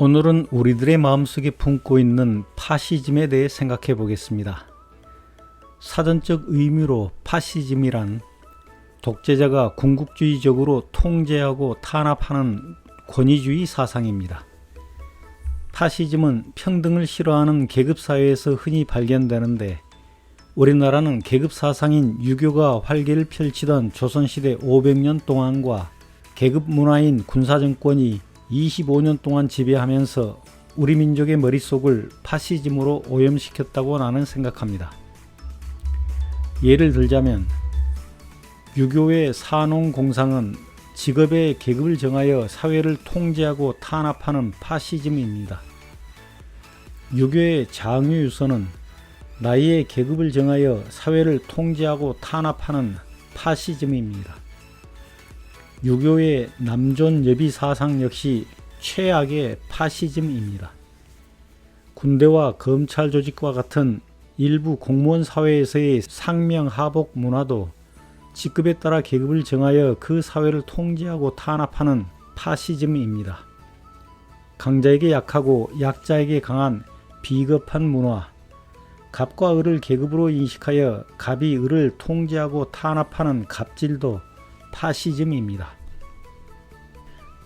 오늘은 우리들의 마음속에 품고 있는 파시즘에 대해 생각해 보겠습니다. 사전적 의미로 파시즘이란 독재자가 군국주의적으로 통제하고 탄압하는 권위주의 사상입니다. 파시즘은 평등을 싫어하는 계급사회에서 흔히 발견되는데 우리나라는 계급사상인 유교가 활개를 펼치던 조선시대 500년 동안과 계급문화인 군사정권이 25년 동안 지배하면서 우리 민족의 머릿속을 파시즘으로 오염시켰다고 나는 생각합니다. 예를 들자면 유교의 산농공상은 직업의 계급을 정하여 사회를 통제하고 탄압하는 파시즘입니다. 유교의 장유유서는 나이의 계급을 정하여 사회를 통제하고 탄압하는 파시즘입니다. 유교의 남존여비 사상 역시 최악의 파시즘입니다. 군대와 검찰 조직과 같은 일부 공무원 사회에서의 상명하복 문화도 직급에 따라 계급을 정하여 그 사회를 통제하고 탄압하는 파시즘입니다. 강자에게 약하고 약자에게 강한 비겁한 문화, 갑과 을을 계급으로 인식하여 갑이 을을 통제하고 탄압하는 갑질도 파시즘입니다.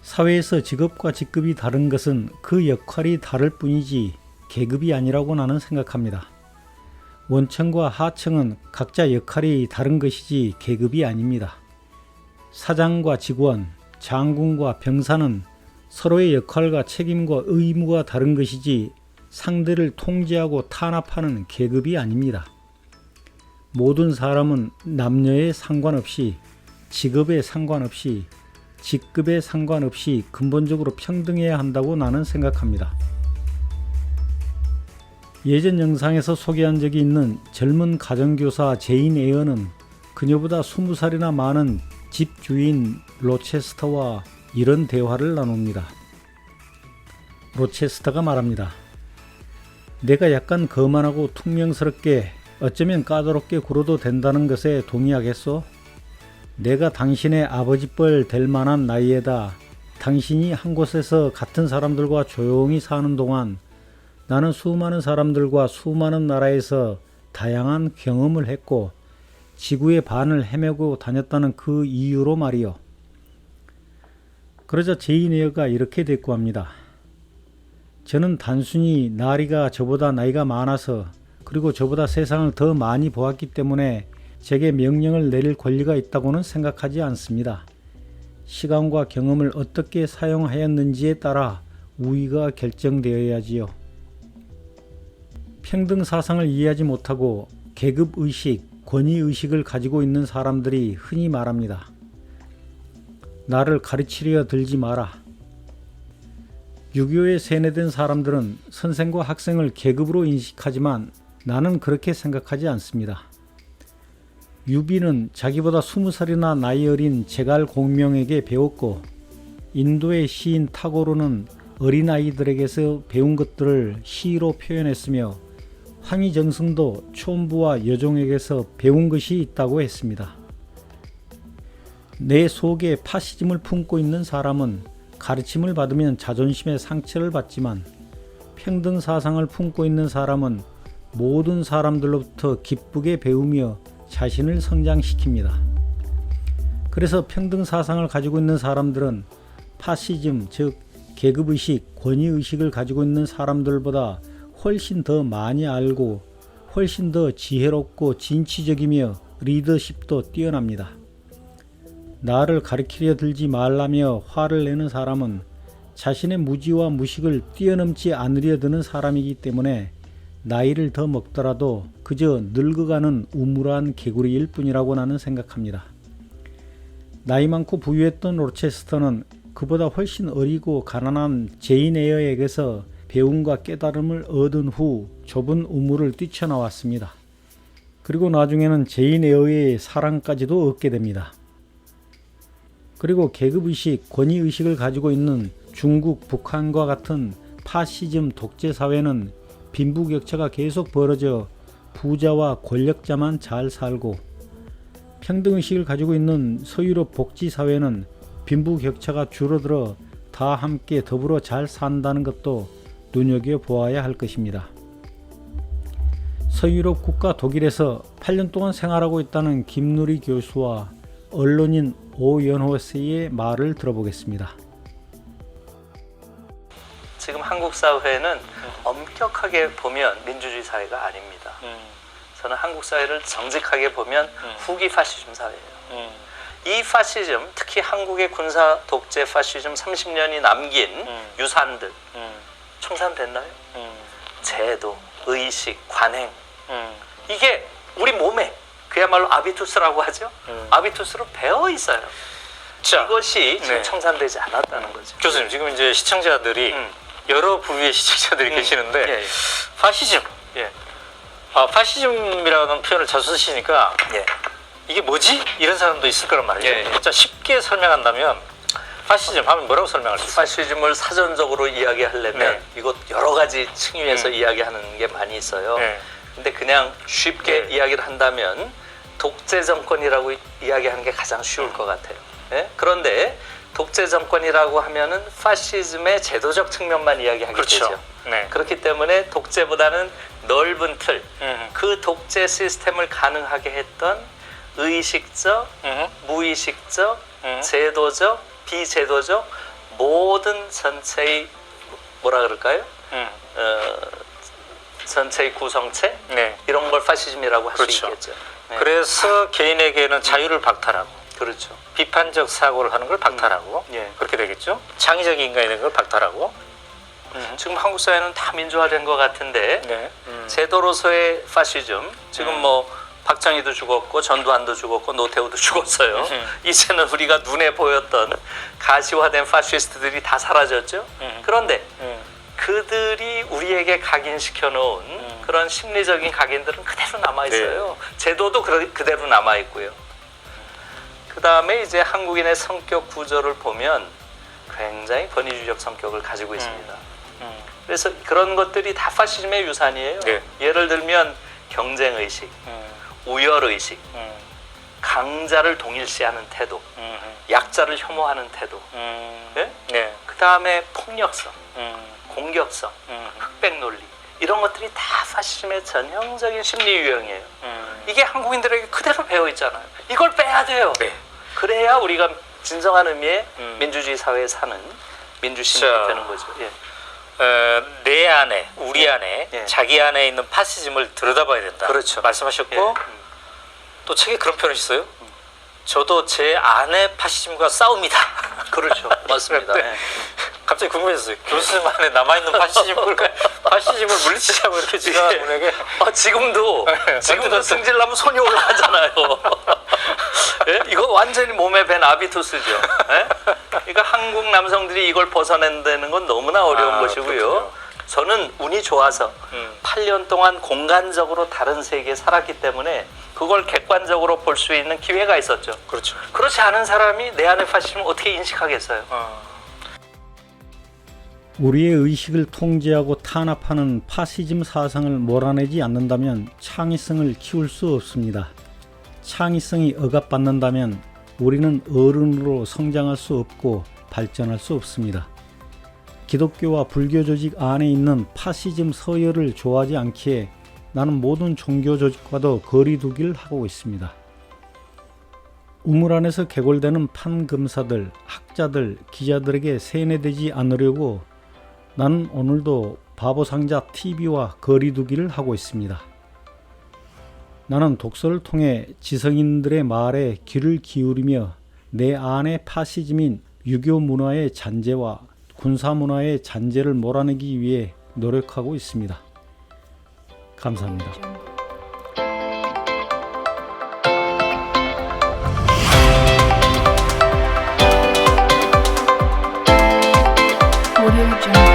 사회에서 직업과 직급이 다른 것은 그 역할이 다를 뿐이지 계급이 아니라고 나는 생각합니다. 원청과 하청은 각자 역할이 다른 것이지 계급이 아닙니다. 사장과 직원, 장군과 병사는 서로의 역할과 책임과 의무가 다른 것이지 상대를 통제하고 탄압하는 계급이 아닙니다. 모든 사람은 남녀에 상관없이, 직업에 상관없이, 직급에 상관없이 근본적으로 평등해야 한다고 나는 생각합니다. 예전 영상에서 소개한 적이 있는 젊은 가정교사 제인 에어는 그녀보다 20살이나 많은 집주인 로체스터와 이런 대화를 나눕니다. 로체스터가 말합니다. 내가 약간 거만하고 퉁명스럽게 어쩌면 까다롭게 굴어도 된다는 것에 동의하겠소? 내가 당신의 아버지뻘 될 만한 나이에다 당신이 한 곳에서 같은 사람들과 조용히 사는 동안 나는 수많은 사람들과 수많은 나라에서 다양한 경험을 했고 지구의 반을 헤매고 다녔다는 그 이유로 말이요. 그러자 제인 에어가 이렇게 대꾸합니다. 저는 단순히 나리가 저보다 나이가 많아서 그리고 저보다 세상을 더 많이 보았기 때문에 제게 명령을 내릴 권리가 있다고는 생각하지 않습니다. 시간과 경험을 어떻게 사용하였는지에 따라 우위가 결정되어야지요. 평등 사상을 이해하지 못하고 계급의식, 권위의식을 가지고 있는 사람들이 흔히 말합니다. 나를 가르치려 들지 마라. 유교에 세뇌된 사람들은 선생과 학생을 계급으로 인식하지만 나는 그렇게 생각하지 않습니다. 유비는 자기보다 20살이나 나이 어린 제갈 공명에게 배웠고 인도의 시인 타고르는 어린아이들에게서 배운 것들을 시로 표현했으며 황희정승도 촌부와 여종에게서 배운 것이 있다고 했습니다. 내 속에 파시즘을 품고 있는 사람은 가르침을 받으면 자존심의 상처를 받지만 평등 사상을 품고 있는 사람은 모든 사람들로부터 기쁘게 배우며 자신을 성장시킵니다. 그래서 평등 사상을 가지고 있는 사람들은 파시즘, 즉 계급의식, 권위의식을 가지고 있는 사람들보다 훨씬 더 많이 알고 훨씬 더 지혜롭고 진취적이며 리더십도 뛰어납니다. 나를 가르치려 들지 말라며 화를 내는 사람은 자신의 무지와 무식을 뛰어넘지 않으려 드는 사람이기 때문에 나이를 더 먹더라도 그저 늙어가는 우물한 개구리일 뿐이라고 나는 생각합니다. 나이 많고 부유했던 로체스터는 그보다 훨씬 어리고 가난한 제인 에어에게서 배움과 깨달음을 얻은 후 좁은 우물을 뛰쳐나왔습니다. 그리고 나중에는 제인 에어의 사랑까지도 얻게 됩니다. 그리고 계급의식, 권위의식을 가지고 있는 중국, 북한과 같은 파시즘 독재 사회는 빈부격차가 계속 벌어져 부자와 권력자만 잘 살고 평등의식을 가지고 있는 서유럽 복지사회는 빈부격차가 줄어들어 다 함께 더불어 잘 산다는 것도 눈여겨보아야 할 것입니다. 서유럽 국가 독일에서 8년 동안 생활하고 있다는 김누리 교수와 언론인 오연호 씨의 말을 들어보겠습니다. 지금 한국 사회는 엄격하게 보면 민주주의 사회가 아닙니다. 저는 한국 사회를 정직하게 보면 후기 파시즘 사회예요. 이 파시즘, 특히 한국의 군사 독재 파시즘 30년이 남긴 유산들 청산됐나요? 제도, 의식, 관행 이게 우리 몸에 그야말로 아비투스라고 하죠. 아비투스로 배어 있어요. 자, 이것이 지금 네. 청산되지 않았다는 거죠. 교수님, 지금 이제 시청자들이 여러 부류의 시청자들이 계시는데 예, 예. 파시즘, 예. 파시즘이라는 표현을 자주 쓰시니까 예. 이게 뭐지? 이런 사람도 있을 거란 말이죠. 예, 예. 자, 쉽게 설명한다면 파시즘 하면 뭐라고 설명할 수 있어요? 파시즘을 사전적으로 이야기하려면 네. 이것 여러 가지 층위에서 이야기하는 게 많이 있어요. 네. 근데 그냥 쉽게 네. 이야기를 한다면 독재 정권이라고 이야기하는 게 가장 쉬울 것 같아요. 예? 그런데 독재 정권이라고 하면은 파시즘의 제도적 측면만 이야기하게 그렇죠. 되죠. 네. 그렇기 때문에 독재보다는 넓은 틀, 그 독재 시스템을 가능하게 했던 의식적, 무의식적, 제도적, 비제도적 모든 전체의 뭐라 그럴까요? 전체의 구성체 네. 이런 걸 파시즘이라고 할 수 그렇죠. 있겠죠. 네. 그래서 개인에게는 자유를 박탈하고 그렇죠. 비판적 사고를 하는 걸 박탈하고 예. 그렇게 되겠죠. 창의적 인간이 되는 걸 박탈하고 지금 한국 사회는 다 민주화된 것 같은데 네. 제도로서의 파시즘 지금 뭐 박정희도 죽었고 전두환도 죽었고 노태우도 죽었어요. 이제는 우리가 눈에 보였던 가시화된 파시스트들이 다 사라졌죠. 그런데 그들이 우리에게 각인시켜 놓은 그런 심리적인 각인들은 그대로 남아 있어요. 제도도 그대로 남아 있고요. 그 다음에 이제 한국인의 성격 구조를 보면 굉장히 권위주의적 성격을 가지고 있습니다. 그래서 그런 것들이 다 파시즘의 유산이에요. 네. 예를 들면 경쟁의식, 우열의식, 강자를 동일시하는 태도, 약자를 혐오하는 태도, 네? 네. 그 다음에 폭력성, 공격성, 흑백 논리 이런 것들이 다 파시즘의 전형적인 심리 유형이에요. 이게 한국인들에게 그대로 배어 있잖아요. 이걸 빼야 돼요. 네. 그래야 우리가 진정한 의미의 민주주의 사회에 사는 민주시민이 자, 되는 거죠. 예. 내 안에, 우리 안에, 예. 자기 안에 있는 파시즘을 들여다봐야 된다. 그렇죠. 말씀하셨고 예. 또 책에 그런 표현이 있어요. 저도 제 안의 파시즘과 싸웁니다. 그렇죠. 맞습니다. 네. 예. 갑자기 궁금해졌어요. 교수님 안에 남아있는 파시즘을 물리치자고 이렇게 제가 예. 분에게 지금도 완전 승질나면 손이 올라가잖아요. 예? 이거 완전히 몸에 밴 아비투스죠. 예? 그러니까 한국 남성들이 이걸 벗어낸다는 건 너무나 어려운 것이고요. 그렇군요. 저는 운이 좋아서 8년 동안 공간적으로 다른 세계에 살았기 때문에 그걸 객관적으로 볼 수 있는 기회가 있었죠. 그렇죠. 그렇지 않은 사람이 내 안의 파시즘을 어떻게 인식하겠어요? 우리의 의식을 통제하고 탄압하는 파시즘 사상을 몰아내지 않는다면 창의성을 키울 수 없습니다. 창의성이 억압받는다면 우리는 어른으로 성장할 수 없고 발전할 수 없습니다. 기독교와 불교 조직 안에 있는 파시즘 서열을 좋아하지 않기에 나는 모든 종교 조직과도 거리 두기를 하고 있습니다. 우물 안에서 개골되는 판검사들, 학자들, 기자들에게 세뇌되지 않으려고 나는 오늘도 바보상자 TV와 거리 두기를 하고 있습니다. 나는 독서를 통해 지성인들의 말에 귀를 기울이며 내 안의 파시즘인 유교 문화의 잔재와 군사 문화의 잔재를 몰아내기 위해 노력하고 있습니다. 감사합니다. Audio Jungle.